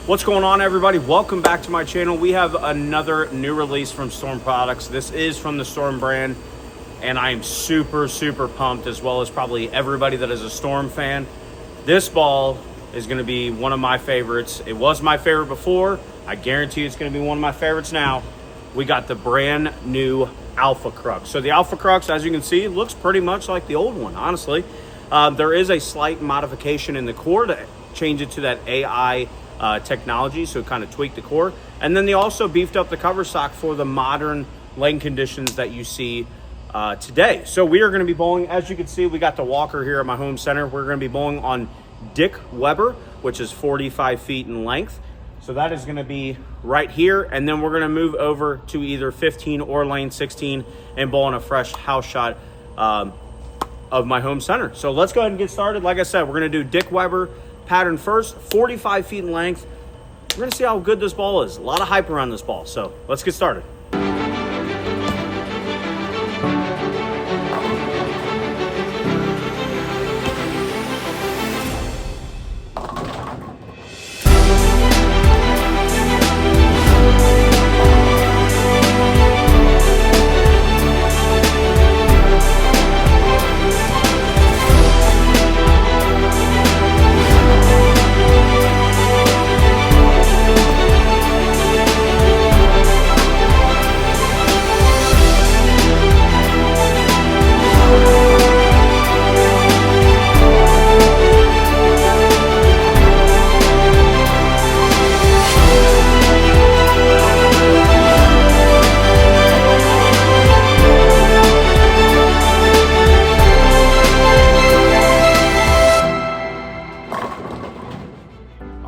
What's going on, everybody? Welcome back to my channel. We have another new release from Storm Products. This is from the Storm brand, and I am super pumped, as well as probably everybody that is a Storm fan. This ball is going to be one of my favorites. It was my favorite before. I guarantee it's going to be one of my favorites now. We got the brand new Alpha Crux. So the Alpha Crux, as you can see, looks pretty much like the old one, honestly. There is a slight modification in the core to change it to that AI technology, so kind of tweak the core. And then they also beefed up the cover stock for the modern lane conditions that you see today. So we are going to be bowling, as you can see, we got the walker here at my home center. We're going to be bowling on Dick Weber, which is 45 feet in length. So that is going to be right here. And then we're going to move over to either 15 or lane 16 and bowl on a fresh house shot of my home center. So let's go ahead and get started. Like I said, we're going to do Dick Weber pattern first, 45 feet in length. We're going to see how good this ball is. A lot of hype around this ball. So let's get started.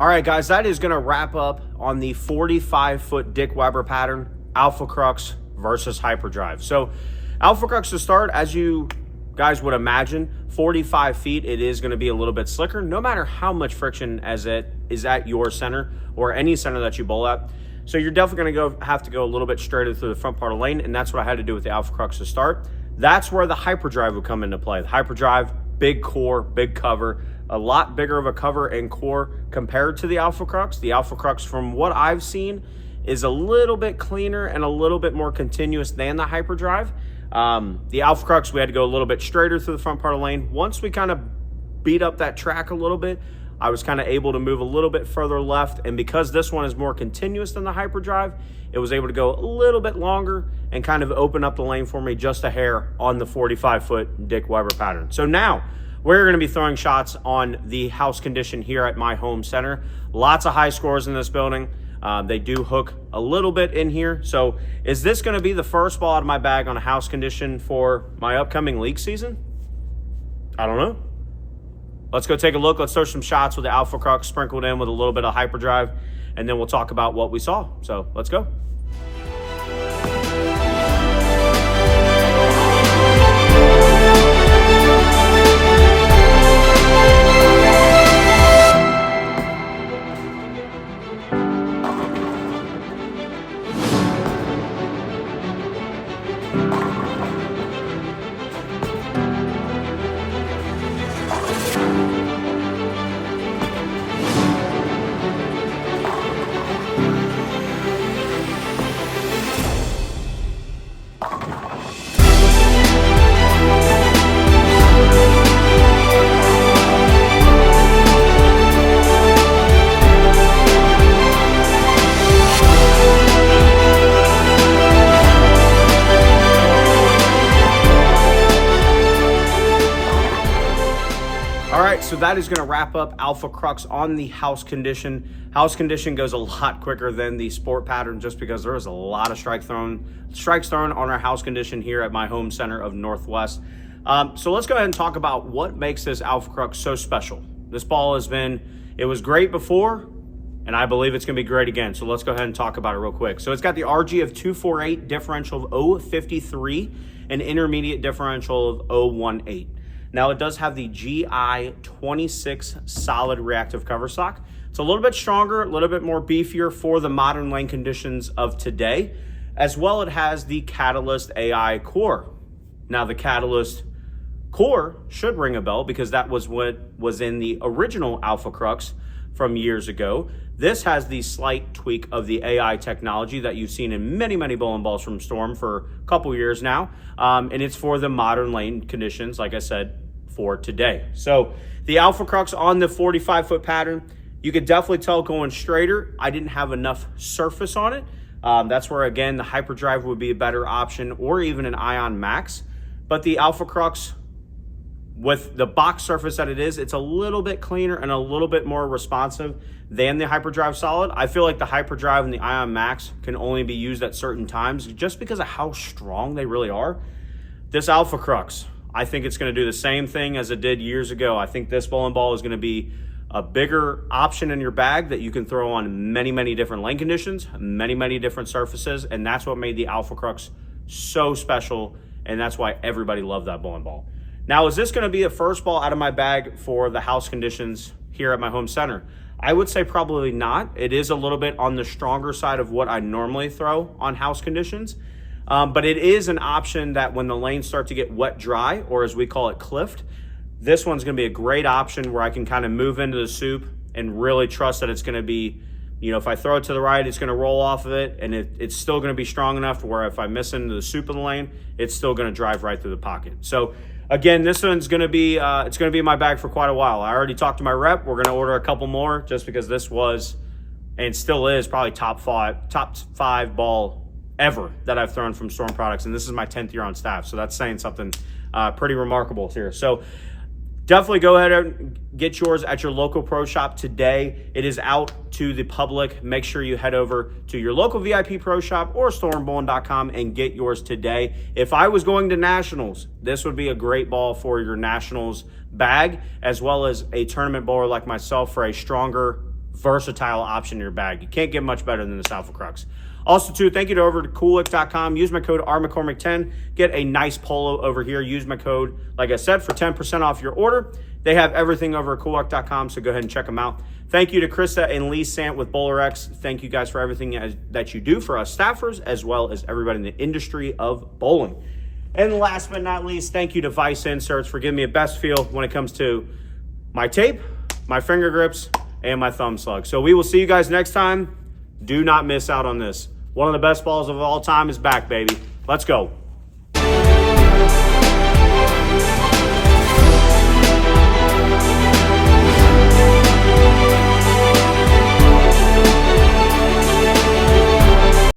All right, guys, that is going to wrap up on the 45-foot Dick Weber pattern, Alpha Crux versus Hyperdrive. So Alpha Crux to start, as you guys would imagine, 45 feet, it is going to be a little bit slicker, no matter how much friction as it is at your center or any center that you bowl at. So you're definitely going to have to go a little bit straighter through the front part of the lane, and that's what I had to do with the Alpha Crux to start. That's where the Hyperdrive would come into play. The Hyperdrive, big core, big cover, a lot bigger of a cover and core compared to the Alpha Crux. The Alpha Crux, from what I've seen, is a little bit cleaner and a little bit more continuous than the Hyperdrive. The Alpha Crux, we had to go a little bit straighter through the front part of the lane. Once we kind of beat up that track a little bit, I was kind of able to move a little bit further left. And because this one is more continuous than the Hyperdrive, it was able to go a little bit longer and kind of open up the lane for me just a hair on the 45-foot Dick Weber pattern. So now we're going to be throwing shots on the house condition here at my home center. Lots of high scores in this building. They do hook a little bit in here. So is this going to be the first ball out of my bag on a house condition for my upcoming league season? I don't know. Let's go take a look. Let's throw some shots with the Alpha Crux sprinkled in with a little bit of Hyperdrive, and then we'll talk about what we saw. So let's go. So that is going to wrap up Alpha Crux on the house condition. House condition goes a lot quicker than the sport pattern just because there is a lot of strikes thrown on our house condition here at my home center of Northwest. So let's go ahead and talk about what makes this Alpha Crux so special. This ball it was great before, and I believe it's going to be great again. So let's go ahead and talk about it real quick. So it's got the RG of 248, differential of 053, and intermediate differential of 018. Now, it does have the GI 26 solid reactive cover stock. It's a little bit stronger, a little bit more beefier for the modern lane conditions of today. As well, it has the Catalyst AI core. Now, the Catalyst core should ring a bell because that was what was in the original Alpha Crux from years ago. This has the slight tweak of the AI technology that you've seen in many, many bowling balls from Storm for a couple years now. And it's for the modern lane conditions, like I said, for today. So the Alpha Crux on the 45-foot pattern, you could definitely tell going straighter, I didn't have enough surface on it. That's where, again, the hyperdrive would be a better option, or even an Ion Max. But the Alpha Crux, with the box surface that it is, it's a little bit cleaner and a little bit more responsive than the Hyperdrive Solid. I feel like the Hyperdrive and the Ion Max can only be used at certain times just because of how strong they really are. This Alpha Crux, I think it's going to do the same thing as it did years ago. I think this bowling ball is going to be a bigger option in your bag that you can throw on many, many different lane conditions, many, many different surfaces, and that's what made the Alpha Crux so special, and that's why everybody loved that bowling ball. Now, is this going to be the first ball out of my bag for the house conditions here at my home center? I would say probably not. It is a little bit on the stronger side of what I normally throw on house conditions, but it is an option that when the lanes start to get wet dry, or as we call it, cliffed, this one's going to be a great option where I can kind of move into the soup and really trust that it's going to be, you know, if I throw it to the right, it's going to roll off of it, and it's still going to be strong enough to where if I miss into the soup of the lane, it's still going to drive right through the pocket. So again, this one's going to be, it's going to be in my bag for quite a while. I already talked to my rep. We're going to order a couple more just because this was, and still is, probably top five ball ever that I've thrown from Storm Products. And this is my 10th year on staff. So that's saying something pretty remarkable here. So definitely go ahead and get yours at your local pro shop today. It is out to the public. Make sure you head over to your local VIP pro shop or stormbowling.com and get yours today. If I was going to nationals, this would be a great ball for your nationals bag, as well as a tournament bowler like myself for a stronger, versatile option in your bag. You can't get much better than this Alpha Crux. Also, too, thank you to over to coolick.com. Use my code RMcCormick10. Get a nice polo over here. Use my code, like I said, for 10% off your order. They have everything over at coolick.com, so go ahead and check them out. Thank you to Krista and Lee Sant with BowlerX. Thank you guys for everything that you do for us staffers, as well as everybody in the industry of bowling. And last but not least, thank you to Vice Inserts for giving me a best feel when it comes to my tape, my finger grips, and my thumb slug. So we will see you guys next time. Do not miss out on this. One of the best balls of all time is back, baby. Let's go.